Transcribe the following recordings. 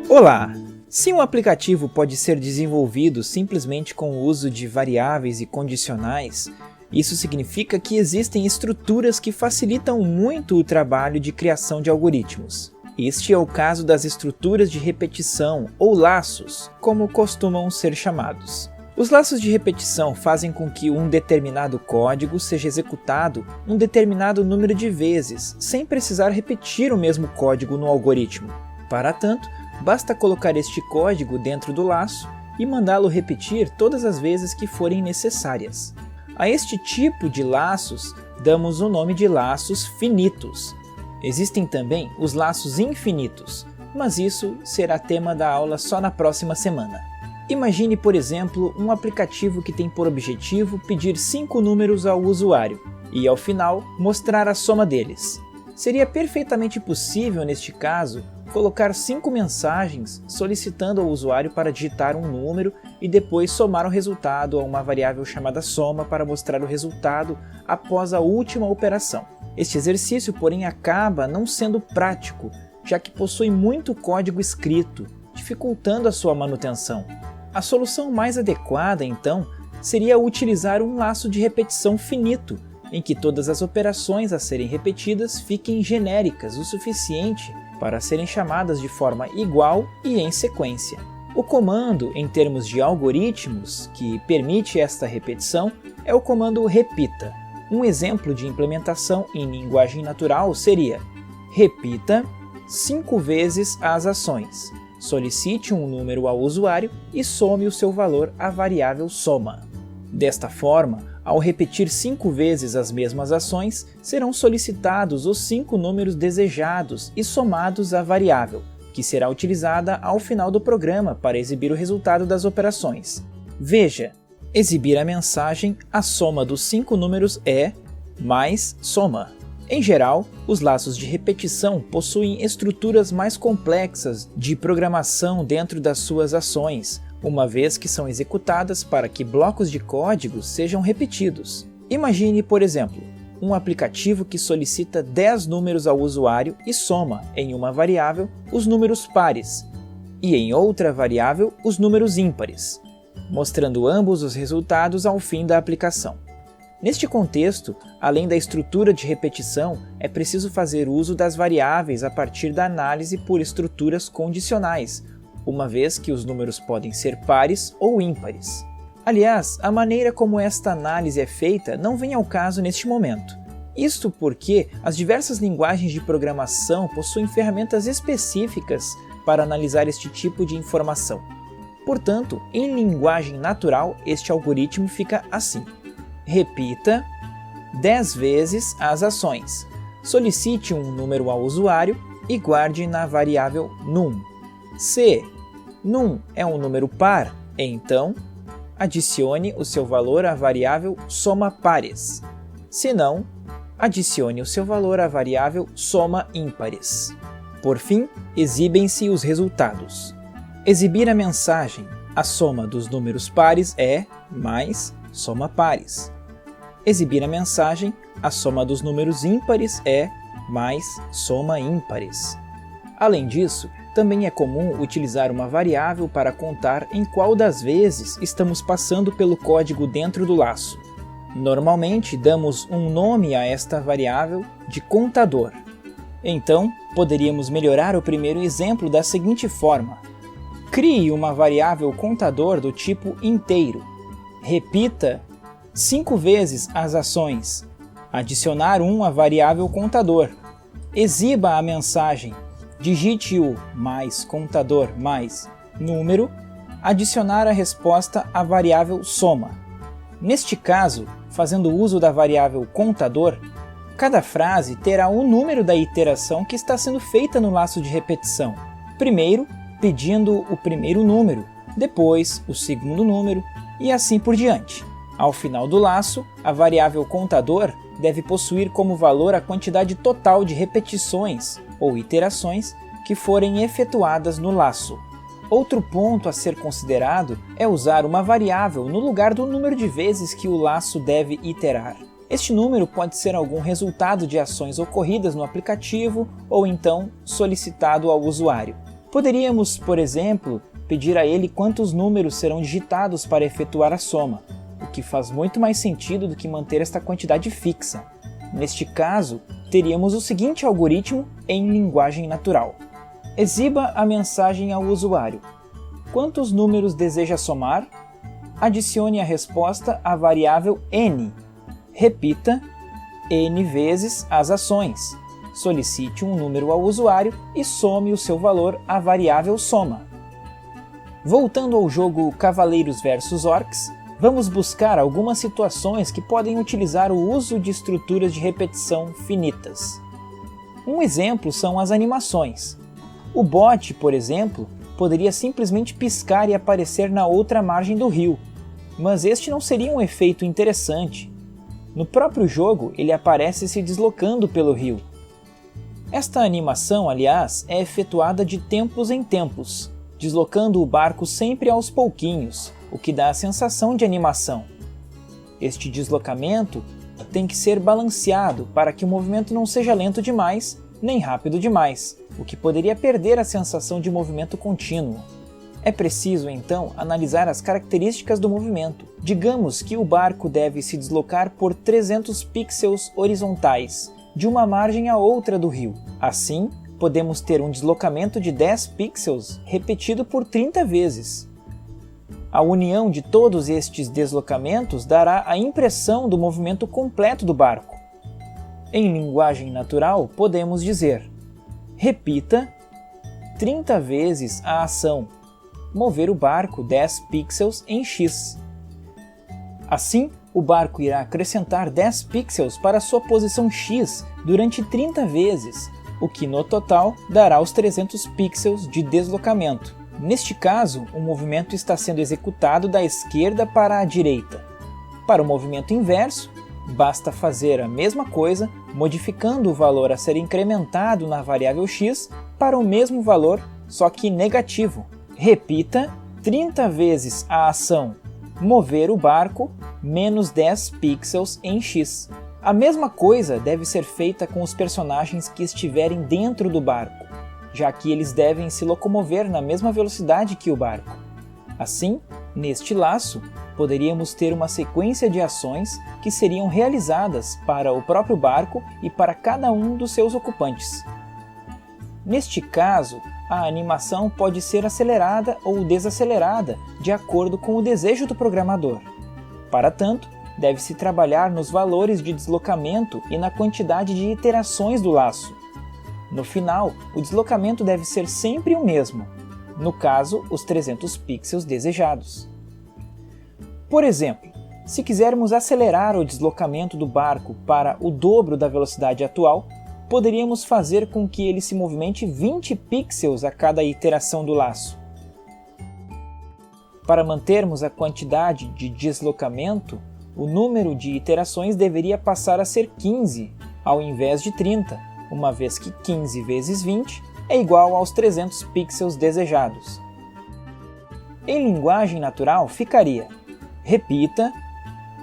Olá! Se um aplicativo pode ser desenvolvido simplesmente com o uso de variáveis e condicionais, isso significa que existem estruturas que facilitam muito o trabalho de criação de algoritmos. Este é o caso das estruturas de repetição, ou laços, como costumam ser chamados. Os laços de repetição fazem com que um determinado código seja executado um determinado número de vezes, sem precisar repetir o mesmo código no algoritmo. Para tanto, basta colocar este código dentro do laço e mandá-lo repetir todas as vezes que forem necessárias. A este tipo de laços damos o nome de laços finitos. Existem também os laços infinitos, mas isso será tema da aula só na próxima semana. Imagine, por exemplo, um aplicativo que tem por objetivo pedir 5 números ao usuário e, ao final, mostrar a soma deles. Seria perfeitamente possível, neste caso, colocar 5 mensagens solicitando ao usuário para digitar um número e depois somar o resultado a uma variável chamada soma para mostrar o resultado após a última operação. Este exercício, porém, acaba não sendo prático, já que possui muito código escrito, dificultando a sua manutenção. A solução mais adequada, então, seria utilizar um laço de repetição finito, em que todas as operações a serem repetidas fiquem genéricas o suficiente para serem chamadas de forma igual e em sequência. O comando, em termos de algoritmos, que permite esta repetição é o comando repita. Um exemplo de implementação em linguagem natural seria: repita 5 vezes as ações, solicite um número ao usuário e some o seu valor à variável soma. Desta forma, ao repetir 5 vezes as mesmas ações, serão solicitados os 5 números desejados e somados à variável, que será utilizada ao final do programa para exibir o resultado das operações. Veja, exibir a mensagem a soma dos 5 números é mais soma. Em geral, os laços de repetição possuem estruturas mais complexas de programação dentro das suas ações, uma vez que são executadas para que blocos de código sejam repetidos. Imagine, por exemplo, um aplicativo que solicita 10 números ao usuário e soma, em uma variável, os números pares, e em outra variável, os números ímpares, mostrando ambos os resultados ao fim da aplicação. Neste contexto, além da estrutura de repetição, é preciso fazer uso das variáveis a partir da análise por estruturas condicionais, uma vez que os números podem ser pares ou ímpares. Aliás, a maneira como esta análise é feita não vem ao caso neste momento. Isto porque as diversas linguagens de programação possuem ferramentas específicas para analisar este tipo de informação. Portanto, em linguagem natural, este algoritmo fica assim: repita 10 vezes as ações, solicite um número ao usuário e guarde na variável num. Se num é um número par, então adicione o seu valor à variável soma pares. Se não, adicione o seu valor à variável soma ímpares. Por fim, exibem-se os resultados. Exibir a mensagem: a soma dos números pares é mais soma pares. Exibir a mensagem: a soma dos números ímpares é mais soma ímpares. Além disso, também é comum utilizar uma variável para contar em qual das vezes estamos passando pelo código dentro do laço. Normalmente damos um nome a esta variável de contador. Então, poderíamos melhorar o primeiro exemplo da seguinte forma: crie uma variável contador do tipo inteiro. Repita 5 vezes as ações, adicionar 1 à variável contador. Exiba a mensagem: digite o mais contador mais número, adicionar a resposta à variável soma. Neste caso, fazendo uso da variável contador, cada frase terá o número da iteração que está sendo feita no laço de repetição. Primeiro, pedindo o primeiro número, depois o segundo número e assim por diante. Ao final do laço, a variável contador deve possuir como valor a quantidade total de repetições ou iterações que forem efetuadas no laço. Outro ponto a ser considerado é usar uma variável no lugar do número de vezes que o laço deve iterar. Este número pode ser algum resultado de ações ocorridas no aplicativo ou então solicitado ao usuário. Poderíamos, por exemplo, pedir a ele quantos números serão digitados para efetuar a soma, o que faz muito mais sentido do que manter esta quantidade fixa. Neste caso, teríamos o seguinte algoritmo em linguagem natural. Exiba a mensagem ao usuário. Quantos números deseja somar? Adicione a resposta à variável n. Repita n vezes as ações. Solicite um número ao usuário e some o seu valor à variável soma. Voltando ao jogo Cavaleiros vs Orcs, vamos buscar algumas situações que podem utilizar o uso de estruturas de repetição finitas. Um exemplo são as animações. O bot, por exemplo, poderia simplesmente piscar e aparecer na outra margem do rio, mas este não seria um efeito interessante. No próprio jogo, ele aparece se deslocando pelo rio. Esta animação, aliás, é efetuada de tempos em tempos, deslocando o barco sempre aos pouquinhos, o que dá a sensação de animação. Este deslocamento tem que ser balanceado para que o movimento não seja lento demais, nem rápido demais, o que poderia perder a sensação de movimento contínuo. É preciso, então, analisar as características do movimento. Digamos que o barco deve se deslocar por 300 pixels horizontais, de uma margem a outra do rio. Assim, podemos ter um deslocamento de 10 pixels repetido por 30 vezes. A união de todos estes deslocamentos dará a impressão do movimento completo do barco. Em linguagem natural, podemos dizer: repita 30 vezes a ação mover o barco 10 pixels em x. Assim, o barco irá acrescentar 10 pixels para sua posição x durante 30 vezes, o que no total dará os 300 pixels de deslocamento. Neste caso, o movimento está sendo executado da esquerda para a direita. Para o movimento inverso, basta fazer a mesma coisa, modificando o valor a ser incrementado na variável x para o mesmo valor, só que negativo. Repita 30 vezes a ação mover o barco menos 10 pixels em x. A mesma coisa deve ser feita com os personagens que estiverem dentro do barco, já que eles devem se locomover na mesma velocidade que o barco. Assim, neste laço, poderíamos ter uma sequência de ações que seriam realizadas para o próprio barco e para cada um dos seus ocupantes. Neste caso, a animação pode ser acelerada ou desacelerada de acordo com o desejo do programador. Para tanto, deve-se trabalhar nos valores de deslocamento e na quantidade de iterações do laço. No final, o deslocamento deve ser sempre o mesmo, no caso, os 300 pixels desejados. Por exemplo, se quisermos acelerar o deslocamento do barco para o dobro da velocidade atual, poderíamos fazer com que ele se movimente 20 pixels a cada iteração do laço. Para mantermos a quantidade de deslocamento, o número de iterações deveria passar a ser 15, ao invés de 30, uma vez que 15 vezes 20 é igual aos 300 pixels desejados. Em linguagem natural ficaria: repita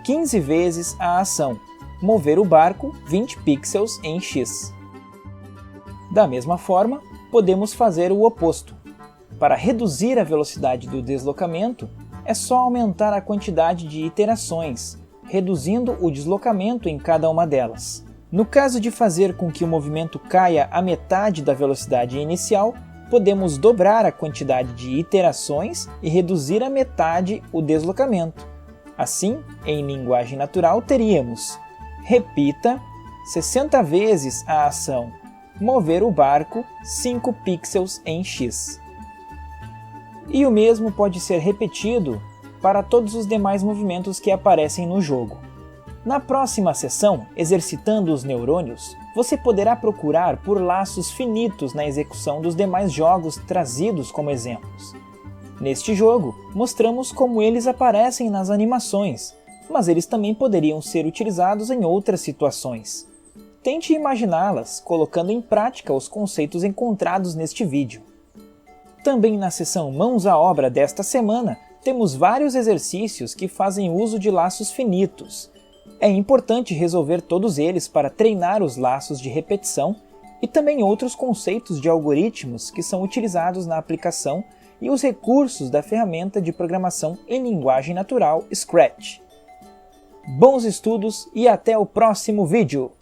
15 vezes a ação mover o barco 20 pixels em x. Da mesma forma, podemos fazer o oposto. Para reduzir a velocidade do deslocamento, é só aumentar a quantidade de iterações, reduzindo o deslocamento em cada uma delas. No caso de fazer com que o movimento caia à metade da velocidade inicial, podemos dobrar a quantidade de iterações e reduzir à metade o deslocamento. Assim, em linguagem natural, teríamos: repita 60 vezes a ação mover o barco 5 pixels em x. E o mesmo pode ser repetido para todos os demais movimentos que aparecem no jogo. Na próxima sessão, exercitando os neurônios, você poderá procurar por laços finitos na execução dos demais jogos trazidos como exemplos. Neste jogo, mostramos como eles aparecem nas animações, mas eles também poderiam ser utilizados em outras situações. Tente imaginá-las, colocando em prática os conceitos encontrados neste vídeo. Também na seção Mãos à Obra desta semana, temos vários exercícios que fazem uso de laços finitos. É importante resolver todos eles para treinar os laços de repetição e também outros conceitos de algoritmos que são utilizados na aplicação e os recursos da ferramenta de programação em linguagem natural Scratch. Bons estudos e até o próximo vídeo!